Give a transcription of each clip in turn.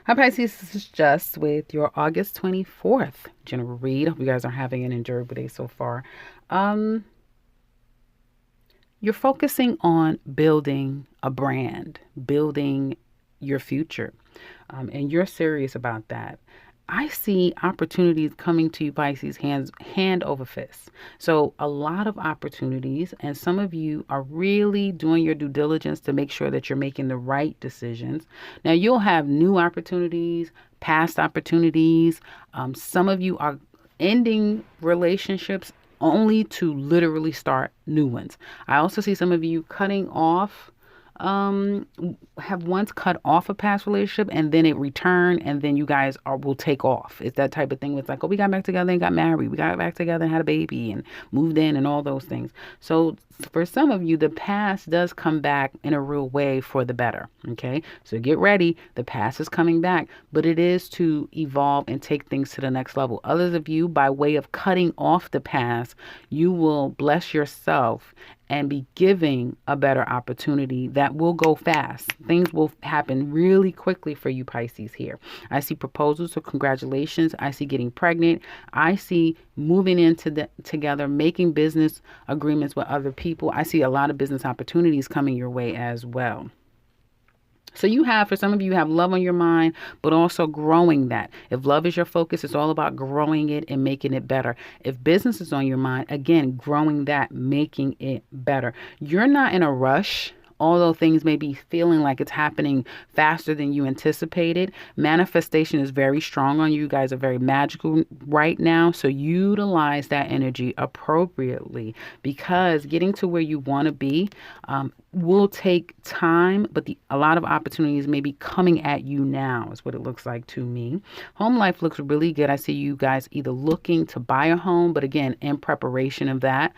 Hi Pisces, this is Just with your August 24th general read. Hope you guys are having an enjoyable day so far. Um, you're focusing on building a brand, building your future, and you're serious about that. I see opportunities coming to you, Pisces, hand over fist. So a lot of opportunities, and some of you are really doing your due diligence to make sure that you're making the right decisions. Now you'll have new opportunities, past opportunities. Some of you are ending relationships only to literally start new ones. I also see some of you cutting off um have once cut off a past relationship and then it returned and then you guys are will take off. It's that type of thing with like, oh, we got back together and got married. We got back together and had a baby and moved in and all those things. So for some of you, the past does come back in a real way for the better. Okay. So get ready. The past is coming back, but it is to evolve and take things to the next level. Others of you, by way of cutting off the past, you will bless yourself and be giving a better opportunity that will go fast. Things will happen really quickly for you, Pisces, here. I see proposals, so congratulations. I see getting pregnant. I see moving into together, making business agreements with other people. I see a lot of business opportunities coming your way as well. So you have, for some of you, have love on your mind, but also growing that. If love is your focus, it's all about growing it and making it better. If business is on your mind, again, growing that, making it better. You're not in a rush. Although things may be feeling like it's happening faster than you anticipated, manifestation is very strong on you. You guys are very magical right now. So utilize that energy appropriately because getting to where you want to be will take time, but a lot of opportunities may be coming at you now, is what it looks like to me. Home life looks really good. I see you guys either looking to buy a home, but again, in preparation of that.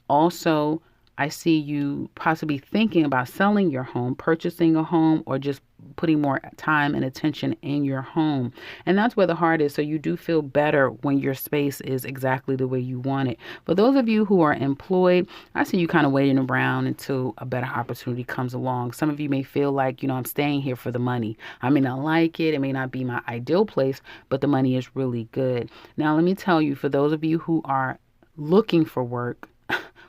Also, I see you possibly thinking about selling your home, purchasing a home, or just putting more time and attention in your home. And that's where the heart is. So you do feel better when your space is exactly the way you want it. For those of you who are employed, I see you kind of waiting around until a better opportunity comes along. Some of you may feel like, I'm staying here for the money. I may not like it. It may not be my ideal place, but the money is really good. Now, let me tell you, for those of you who are looking for work,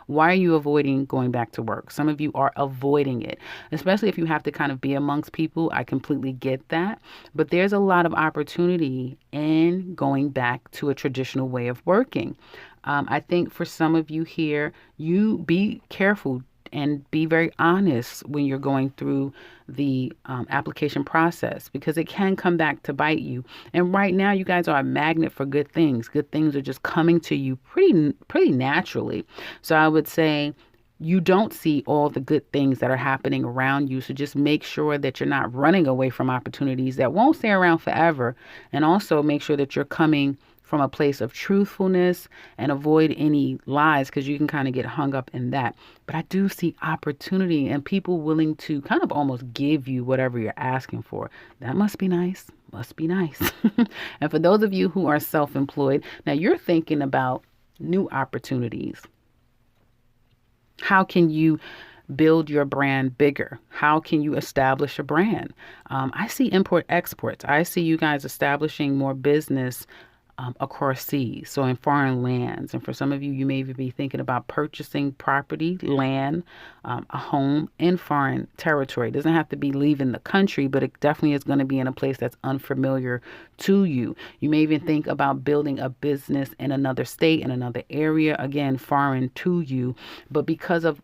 why are you avoiding going back to work? Some of you are avoiding it, especially if you have to kind of be amongst people. I completely get that. But there's a lot of opportunity in going back to a traditional way of working. I think for some of you here, you be careful and be very honest when you're going through the application process because it can come back to bite you. And right now, you guys are a magnet for good things. Good things are just coming to you pretty naturally. So I would say you don't see all the good things that are happening around you. So just make sure that you're not running away from opportunities that won't stay around forever. And also make sure that you're coming from a place of truthfulness and avoid any lies because you can kind of get hung up in that. But I do see opportunity and people willing to kind of almost give you whatever you're asking for. That must be nice. Must be nice. And for those of you who are self-employed, now you're thinking about new opportunities. How can you build your brand bigger? How can you establish a brand? I see import exports. I see you guys establishing more business across seas, so in foreign lands. And for some of you, you may even be thinking about purchasing property, land, a home in foreign territory. It doesn't have to be leaving the country, but it definitely is going to be in a place that's unfamiliar to you. You may even think about building a business in another state, in another area, again, foreign to you. But because of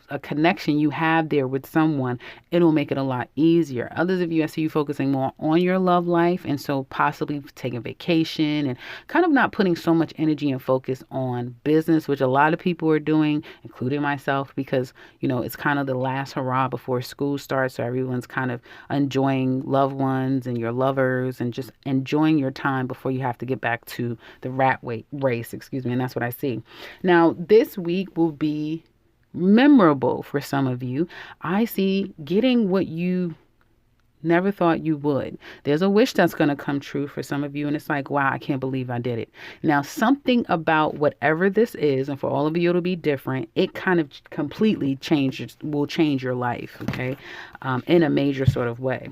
a connection you have there with someone, it'll make it a lot easier. Others of you, I see you focusing more on your love life, and so possibly taking vacation and kind of not putting so much energy and focus on business, which a lot of people are doing, including myself, because, it's kind of the last hurrah before school starts. So everyone's kind of enjoying loved ones and your lovers and just enjoying your time before you have to get back to the race, and that's what I see. Now, this week will be memorable for some of you. I see getting what you never thought you would. There's a wish that's going to come true for some of you, and it's like, wow, I can't believe I did it. Now, something about whatever this is, and for all of you it'll be different, it kind of completely will change your life, okay, in a major sort of way.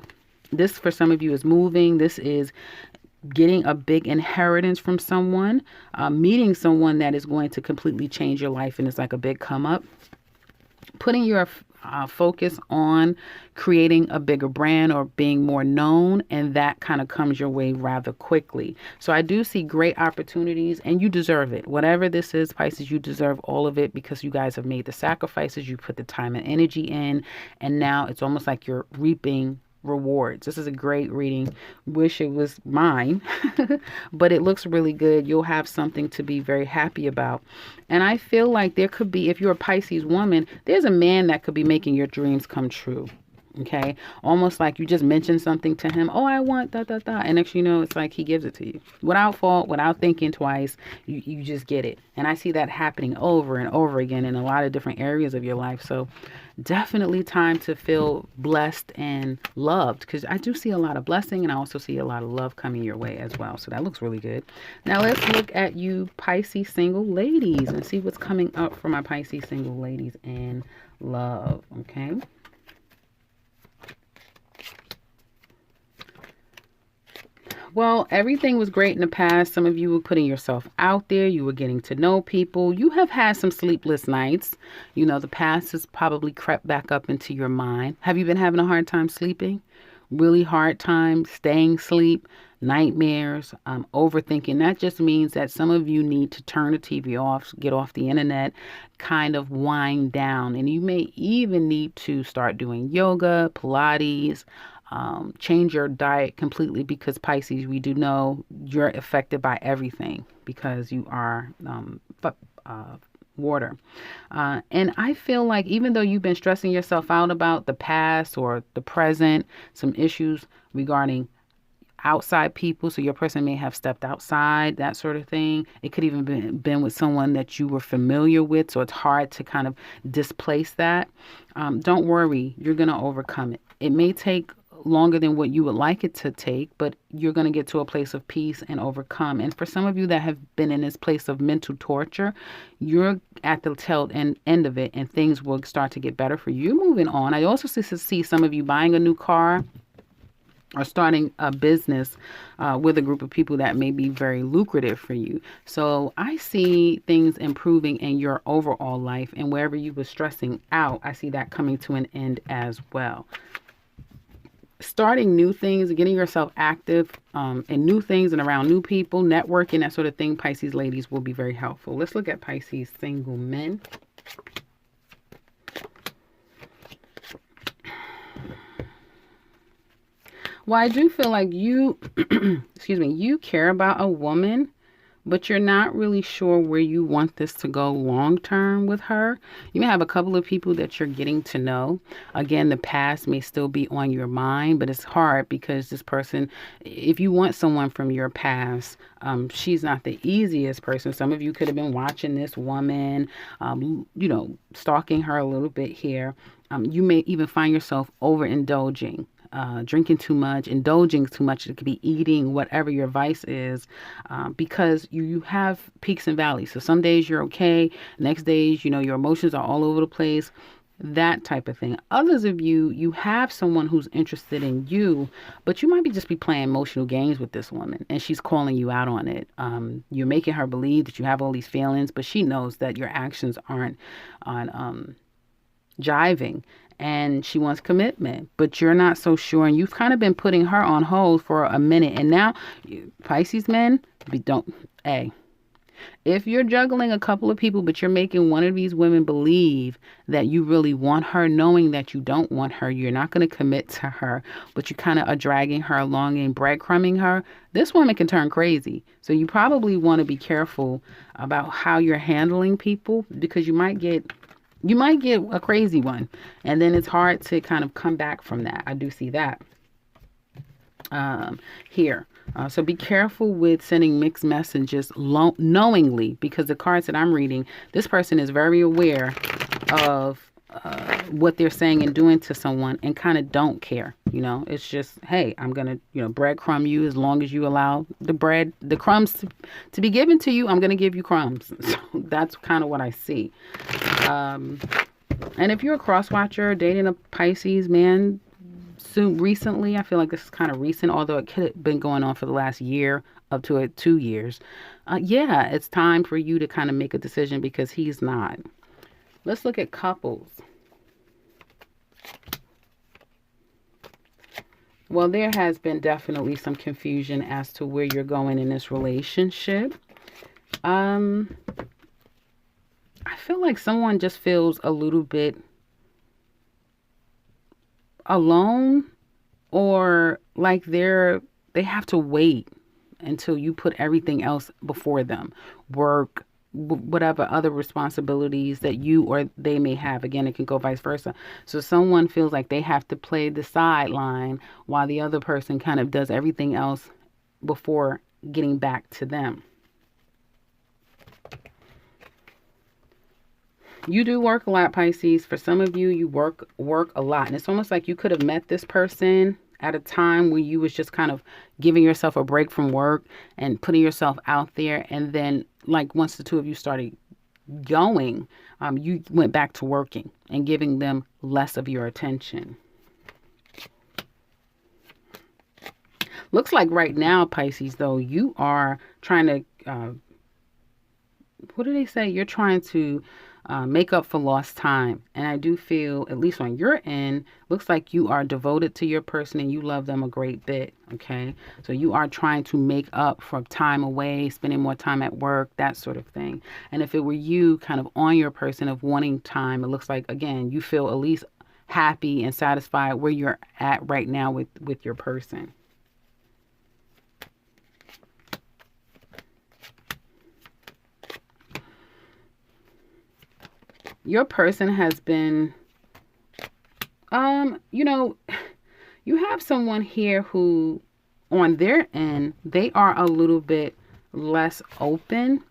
This for some of you is moving. This is getting a big inheritance from someone, meeting someone that is going to completely change your life, and it's like a big come up. Putting your focus on creating a bigger brand or being more known, and that kind of comes your way rather quickly. So I do see great opportunities, and you deserve it. Whatever this is, Pisces, you deserve all of it because you guys have made the sacrifices, you put the time and energy in, and now it's almost like you're reaping rewards. This is a great reading. Wish it was mine, but it looks really good. You'll have something to be very happy about. And I feel like there could be, if you're a Pisces woman, there's a man that could be making your dreams come true. Okay, almost like you just mentioned something to him. Oh, I want da da da, and next you know, it's like he gives it to you without fault, without thinking twice. You just get it, and I see that happening over and over again in a lot of different areas of your life. So, definitely time to feel blessed and loved, because I do see a lot of blessing, and I also see a lot of love coming your way as well. So that looks really good. Now let's look at you Pisces single ladies and see what's coming up for my Pisces single ladies in love. Okay. Well, everything was great in the past. Some of you were putting yourself out there. You were getting to know people. You have had some sleepless nights. You know, the past has probably crept back up into your mind. Have you been having a hard time sleeping? Really hard time staying asleep, nightmares, overthinking. That just means that some of you need to turn the TV off, get off the internet, kind of wind down. And you may even need to start doing yoga, Pilates, change your diet completely, because Pisces, we do know you're affected by everything because you are water. And I feel like even though you've been stressing yourself out about the past or the present, some issues regarding outside people, so your person may have stepped outside, that sort of thing. It could even been with someone that you were familiar with, so it's hard to kind of displace that. Don't worry, you're going to overcome it. It may take longer than what you would like it to take, but you're going to get to a place of peace and overcome. And for some of you that have been in this place of mental torture, you're at the tail end of it, and things will start to get better for you. You're moving on. I also see some of you buying a new car or starting a business with a group of people that may be very lucrative for you. So I see things improving in your overall life, and wherever you were stressing out, I see that coming to an end as well. Starting new things, getting yourself active in new things and around new people, networking, that sort of thing, Pisces ladies, will be very helpful. Let's look at Pisces single men. Well, I do feel like you, excuse me, you care about a woman, but you're not really sure where you want this to go long term with her. You may have a couple of people that you're getting to know. Again, the past may still be on your mind, but it's hard because this person, if you want someone from your past, she's not the easiest person. Some of you could have been watching this woman, stalking her a little bit here. You may even find yourself overindulging. Drinking too much, indulging too much. It could be eating, whatever your vice is, because you have peaks and valleys. So some days you're okay. Next days, your emotions are all over the place. That type of thing. Others of you have someone who's interested in you, but you might just be playing emotional games with this woman, and she's calling you out on it. You're making her believe that you have all these feelings, but she knows that your actions aren't jiving. And she wants commitment, but you're not so sure, and you've kind of been putting her on hold for a minute. And now, Pisces men, if you're juggling a couple of people, but you're making one of these women believe that you really want her, knowing that you don't want her, you're not going to commit to her, but you kind of are dragging her along and breadcrumbing her, this woman can turn crazy. So you probably want to be careful about how you're handling people, because you might get a crazy one, and then it's hard to kind of come back from that. I do see that here. So be careful with sending mixed messages knowingly, because the cards that I'm reading, this person is very aware of what they're saying and doing to someone, and kind of don't care. It's just, hey, I'm going to, breadcrumb you as long as you allow the crumbs to be given to you. I'm going to give you crumbs. So that's kind of what I see. And if you're a cross watcher dating a Pisces man, soon recently. I feel like this is kind of recent, although it could have been going on for the last year up to 2 years. Yeah, it's time for you to kind of make a decision because he's not. Let's look at couples. Well, there has been definitely some confusion as to where you're going in this relationship. I feel like someone just feels a little bit alone, or like they have to wait until you put everything else before them. Work, whatever other responsibilities that you or they may have. Again, it can go vice versa. So someone feels like they have to play the sideline while the other person kind of does everything else before getting back to them. You do work a lot, Pisces. For some of you, you work a lot. And it's almost like you could have met this person at a time where you was just kind of giving yourself a break from work and putting yourself out there. And then like once the two of you started going, you went back to working and giving them less of your attention. Looks like right now, Pisces, though, you are trying to, what do they say? You're trying to make up for lost time. And I do feel, at least on your end, looks like you are devoted to your person and you love them a great bit. Okay. So you are trying to make up for time away, spending more time at work, that sort of thing. And if it were you kind of on your person of wanting time, it looks like, again, you feel at least happy and satisfied where you're at right now with your person. Your person has been, you have someone here who, on their end, they are a little bit less open.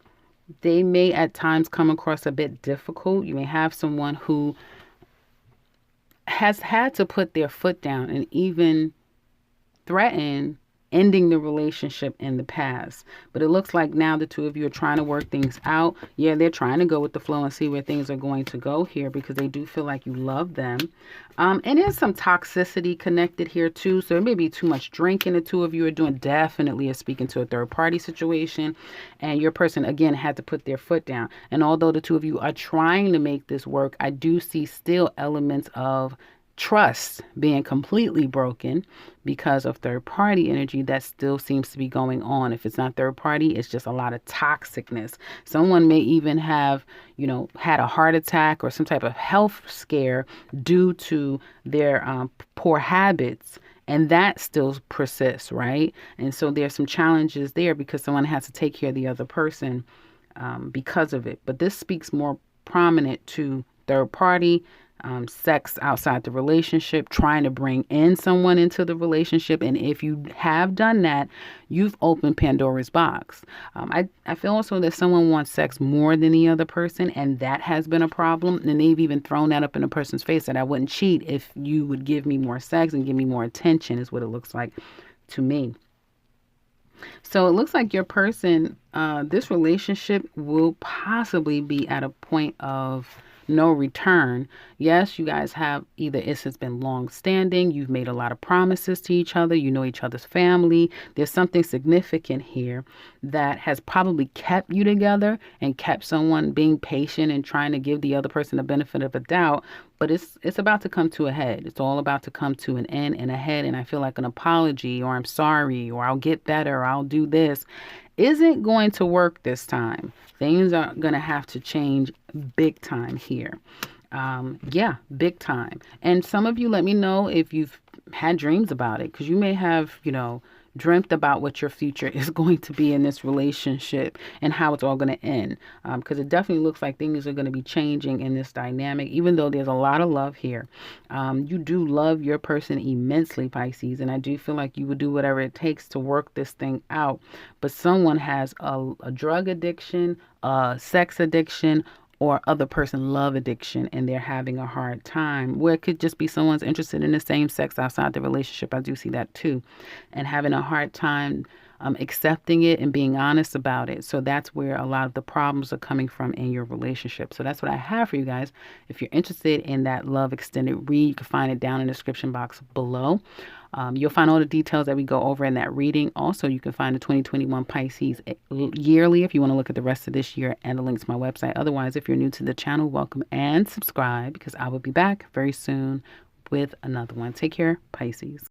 They may at times come across a bit difficult. You may have someone who has had to put their foot down and even threaten ending the relationship in the past. But it looks like now the two of you are trying to work things out. Yeah, they're trying to go with the flow and see where things are going to go here because they do feel like you love them. And there's some toxicity connected here too. So it may be too much drinking the two of you are doing. Definitely is speaking to a third party situation. And your person, again, had to put their foot down. And although the two of you are trying to make this work, I do see still elements of trust being completely broken because of third party energy that still seems to be going on. If it's not third party, it's just a lot of toxicness. Someone may even have, had a heart attack or some type of health scare due to their poor habits. And that still persists, right? And so there's some challenges there because someone has to take care of the other person because of it. But this speaks more prominent to third party, sex outside the relationship, trying to bring in someone into the relationship. And if you have done that, you've opened Pandora's box. I feel also that someone wants sex more than the other person, and that has been a problem. And they've even thrown that up in a person's face that I wouldn't cheat if you would give me more sex and give me more attention, is what it looks like to me. So it looks like your person, this relationship will possibly be at a point of no return. Yes, you guys have either it has been long standing, you've made a lot of promises to each other, you know each other's family. There's something significant here that has probably kept you together and kept someone being patient and trying to give the other person the benefit of a doubt. But it's about to come to a head. It's all about to come to an end and a head. And I feel like an apology or I'm sorry or I'll get better or I'll do this isn't going to work this time. Things are going to have to change big time here. Yeah, big time. And some of you let me know if you've had dreams about it, because you may have, dreamt about what your future is going to be in this relationship and how it's all going to end. Because it definitely looks like things are going to be changing in this dynamic, even though there's a lot of love here. You do love your person immensely, Pisces, and I do feel like you would do whatever it takes to work this thing out. But someone has a drug addiction, a sex addiction, or other person love addiction, and they're having a hard time, where it could just be someone's interested in the same sex outside the relationship. I do see that too, and having a hard time accepting it and being honest about it. So that's where a lot of the problems are coming from in your relationship. So that's what I have for you guys. If you're interested in that love extended read, you can find it down in the description box below. You'll find all the details that we go over in that reading. Also, you can find the 2021 Pisces yearly if you want to look at the rest of this year and the link to my website. Otherwise, if you're new to the channel, welcome and subscribe because I will be back very soon with another one. Take care, Pisces.